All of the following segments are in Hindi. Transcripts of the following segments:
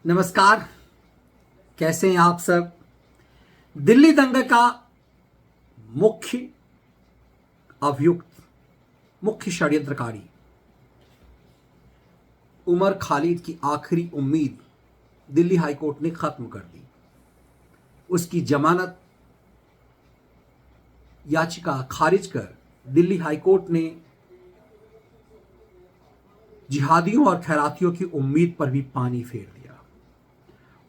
नमस्कार। कैसे हैं आप सब। दिल्ली दंगे का मुख्य अभियुक्त, मुख्य षड्यंत्रकारी उमर खालिद की आखिरी उम्मीद दिल्ली हाईकोर्ट ने खत्म कर दी। उसकी जमानत याचिका खारिज कर दिल्ली हाईकोर्ट ने जिहादियों और खैरातियों की उम्मीद पर भी पानी फेर दिया।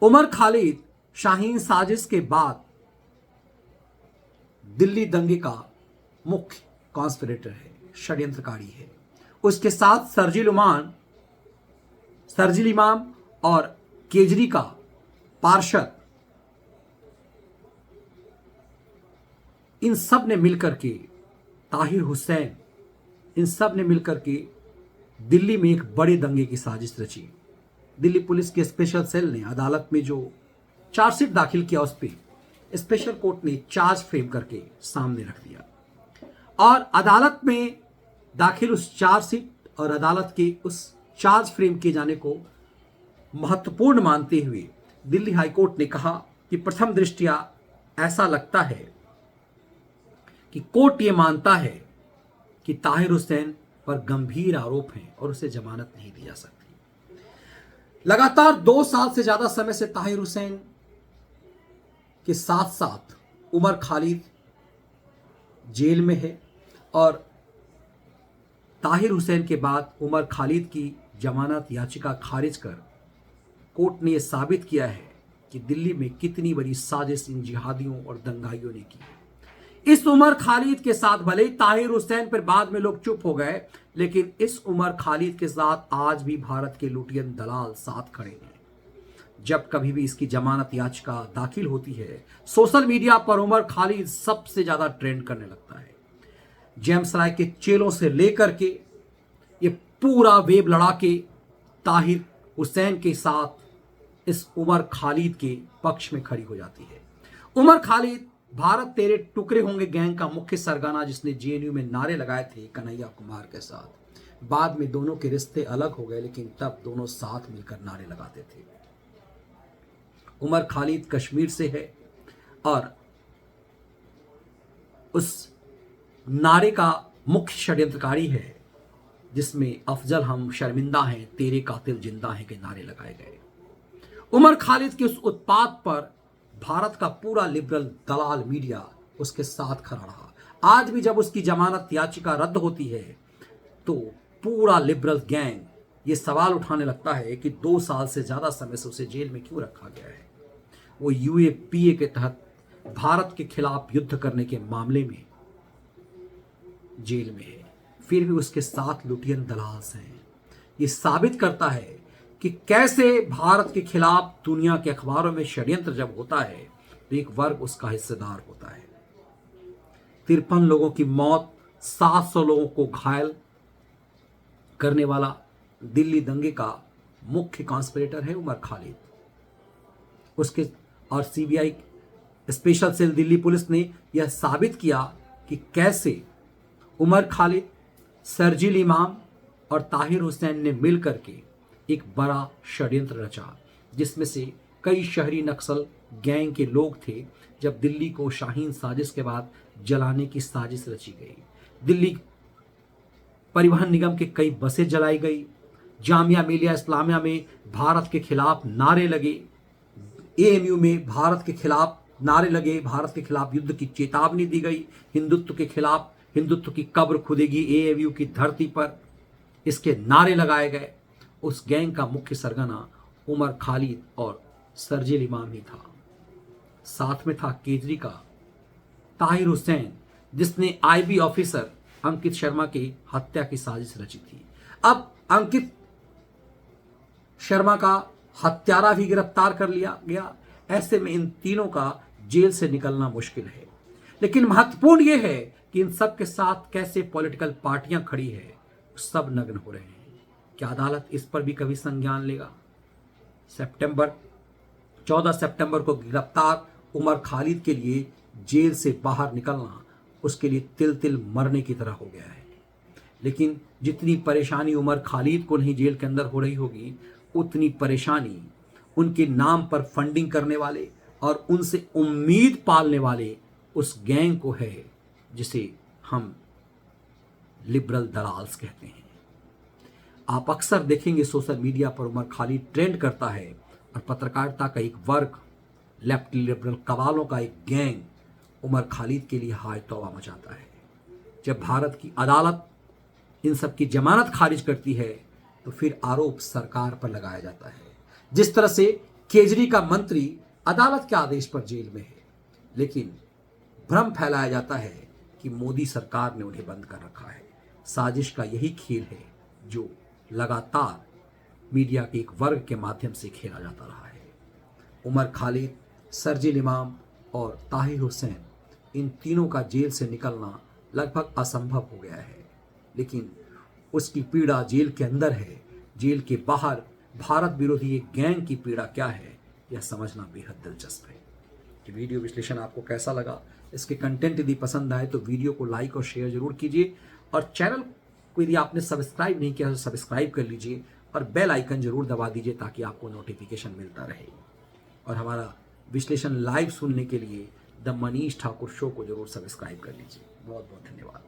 उमर खालिद शाहीन साजिश के बाद दिल्ली दंगे का मुख्य कॉन्स्पिरेटर है, षड्यंत्रकारी है। उसके साथ सरजिल इमाम और केजरी का पार्षद, इन सब ने मिलकर के ताहिर हुसैन, इन सब ने मिलकर के दिल्ली में एक बड़े दंगे की साजिश रची। दिल्ली पुलिस के स्पेशल सेल ने अदालत में जो चार्जशीट दाखिल किया, उस पर स्पेशल कोर्ट ने चार्ज फ्रेम करके सामने रख दिया और अदालत में दाखिल उस चार्जशीट और अदालत के उस चार्ज फ्रेम किए जाने को महत्वपूर्ण मानते हुए दिल्ली हाईकोर्ट ने कहा कि प्रथम दृष्टया ऐसा लगता है कि कोर्ट ये मानता है कि ताहिर हुसैन पर गंभीर आरोप हैं और उसे जमानत नहीं दी जा सकती। लगातार 2 साल से ज्यादा समय से ताहिर हुसैन के साथ साथ उमर खालिद जेल में है और ताहिर हुसैन के बाद उमर खालिद की जमानत याचिका खारिज कर कोर्ट ने यह साबित किया है कि दिल्ली में कितनी बड़ी साजिश इन जिहादियों और दंगाइयों ने की है। इस उमर खालिद के साथ भले ही ताहिर हुसैन पर बाद में लोग चुप हो गए, लेकिन इस उमर खालिद के साथ आज भी भारत के लुटियन दलाल साथ खड़े हैं। जब कभी भी इसकी जमानत याचिका दाखिल होती है, सोशल मीडिया पर उमर खालिद सबसे ज्यादा ट्रेंड करने लगता है। जेम्स राय के चेलों से लेकर के ये पूरा वेब लड़ा के ताहिर हुसैन के साथ इस उमर खालिद के पक्ष में खड़ी हो जाती है। उमर खालिद भारत तेरे टुकड़े होंगे गैंग का मुख्य सरगना, जिसने जेएनयू में नारे लगाए थे कन्हैया कुमार के साथ। बाद में दोनों के रिश्ते अलग हो गए, लेकिन तब दोनों साथ मिलकर नारे लगाते थे। उमर खालिद कश्मीर से है और उस नारे का मुख्य षड्यंत्रकारी है जिसमें अफजल हम शर्मिंदा हैं, तेरे कातिल जिंदा हैं के नारे लगाए गए। उमर खालिद के उस उत्पात पर भारत का पूरा लिबरल दलाल मीडिया उसके साथ खड़ा रहा। आज भी जब उसकी जमानत याचिका रद्द होती है तो पूरा लिबरल गैंग ये सवाल उठाने लगता है कि 2 साल से ज्यादा समय से उसे जेल में क्यों रखा गया है। वो यूएपीए के तहत भारत के खिलाफ युद्ध करने के मामले में जेल में है, फिर भी उसके साथ लुटियन दलाल हैं। ये साबित करता है कि कैसे भारत के खिलाफ दुनिया के अखबारों में षड्यंत्र जब होता है तो एक वर्ग उसका हिस्सेदार होता है। 53 लोगों की मौत, 700 लोगों को घायल करने वाला दिल्ली दंगे का मुख्य कॉन्स्पिरेटर है उमर खालिद। उसके और CBI special cell Delhi police ने यह साबित किया कि कैसे उमर खालिद, सरजिल इमाम और ताहिर हुसैन ने मिलकर के एक बड़ा षड्यंत्र रचा, जिसमें से कई शहरी नक्सल गैंग के लोग थे। जब दिल्ली को शाहीन साजिश के बाद जलाने की साजिश रची गई, दिल्ली परिवहन निगम के कई बसें जलाई गई, जामिया मिलिया इस्लामिया में भारत के खिलाफ नारे लगे, एएमयू में भारत के खिलाफ नारे लगे, भारत के खिलाफ युद्ध की चेतावनी दी गई, हिंदुत्व के खिलाफ हिंदुत्व की कब्र खुदेगी एएमयू की धरती पर, इसके नारे लगाए गए। उस गैंग का मुख्य सरगना उमर खालिद और सरजिल इमाम ही था। साथ में था केजरी का ताहिर हुसैन, जिसने आईबी ऑफिसर अंकित शर्मा की हत्या की साजिश रची थी। अब अंकित शर्मा का हत्यारा भी गिरफ्तार कर लिया गया। ऐसे में इन तीनों का जेल से निकलना मुश्किल है। लेकिन महत्वपूर्ण यह है कि इन सब के साथ कैसे पॉलिटिकल पार्टियां खड़ी है, सब नग्न हो रहे हैं। क्या अदालत इस पर भी कभी संज्ञान लेगा? 14 सितंबर को गिरफ्तार उमर खालिद के लिए जेल से बाहर निकलना उसके लिए तिल तिल मरने की तरह हो गया है। लेकिन जितनी परेशानी उमर खालिद को नहीं जेल के अंदर हो रही होगी, उतनी परेशानी उनके नाम पर फंडिंग करने वाले और उनसे उम्मीद पालने वाले उस गैंग को है जिसे हम लिबरल दलाल्स कहते हैं। आप अक्सर देखेंगे सोशल मीडिया पर उमर खालिद ट्रेंड करता है और पत्रकारिता का एक वर्ग, लेफ्ट लिबरल कवालों का एक गैंग उमर खालिद के लिए हाय तौबा मचाता है। जब भारत की अदालत इन सब की जमानत खारिज करती है तो फिर आरोप सरकार पर लगाया जाता है। जिस तरह से केजरी का मंत्री अदालत के आदेश पर जेल में है, लेकिन भ्रम फैलाया जाता है कि मोदी सरकार ने उन्हें बंद कर रखा है। साजिश का यही खेल है जो लगातार मीडिया के एक वर्ग के माध्यम से खेला जाता रहा है। उमर खालिद, शरजील इमाम और ताहिर हुसैन, इन तीनों का जेल से निकलना लगभग असंभव हो गया है, लेकिन उसकी पीड़ा जेल के अंदर है। जेल के बाहर भारत विरोधी एक गैंग की पीड़ा क्या है, यह समझना बेहद दिलचस्प है। ये वीडियो विश्लेषण आपको कैसा लगा? इसके कंटेंट यदि पसंद आए तो वीडियो को लाइक और शेयर जरूर कीजिए, और चैनल को यदि आपने सब्सक्राइब नहीं किया तो सब्सक्राइब कर लीजिए और बेल आइकन जरूर दबा दीजिए ताकि आपको नोटिफिकेशन मिलता रहे। और हमारा विश्लेषण लाइव सुनने के लिए द मनीष ठाकुर शो को जरूर सब्सक्राइब कर लीजिए। बहुत बहुत धन्यवाद।